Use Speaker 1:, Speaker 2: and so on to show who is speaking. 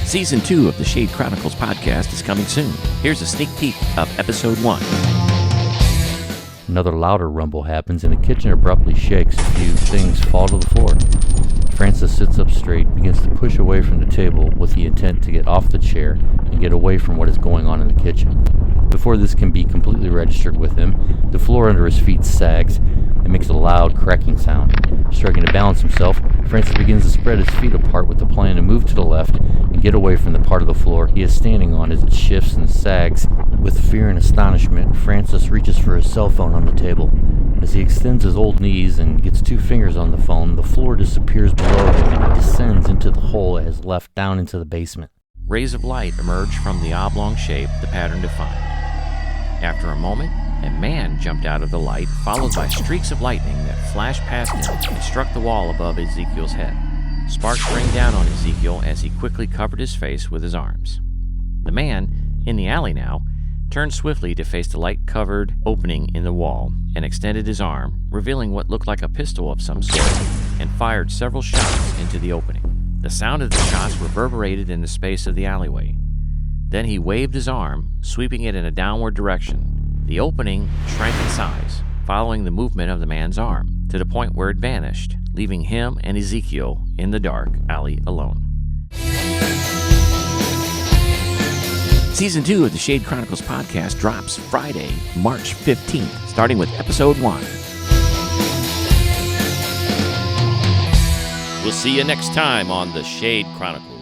Speaker 1: Season 2 of the Shade Chronicles podcast is coming soon. Here's a sneak peek of Episode 1.
Speaker 2: Another louder rumble happens and the kitchen abruptly shakes. A few things fall to the floor. Francis sits up straight, begins to push away from the table with the intent to get off the chair and get away from what is going on in the kitchen. Before this can be completely registered with him, the floor under his feet sags and makes a loud cracking sound. Struggling to balance himself, Francis begins to spread his feet apart with the plan to move to the left and get away from the part of the floor he is standing on as it shifts and sags. With fear and astonishment, Francis reaches for his cell phone on the table. As he extends his old knees and gets 2 fingers on the phone, the floor disappears below him and he descends into the hole it has left down into the basement.
Speaker 1: Rays of light emerge from the oblong shape the pattern defined. After a moment, a man jumped out of the light, followed by streaks of lightning that flashed past him and struck the wall above Ezekiel's head. Sparks rained down on Ezekiel as he quickly covered his face with his arms. The man, in the alley now, turned swiftly to face the light-covered opening in the wall and extended his arm, revealing what looked like a pistol of some sort, and fired several shots into the opening. The sound of the shots reverberated in the space of the alleyway. Then he waved his arm, sweeping it in a downward direction. The opening shrank in size, following the movement of the man's arm, to the point where it vanished, leaving him and Ezekiel in the dark alley alone. Season 2 of the Shade Chronicles podcast drops Friday, March 15th, starting with Episode 1. We'll see you next time on the Shade Chronicles.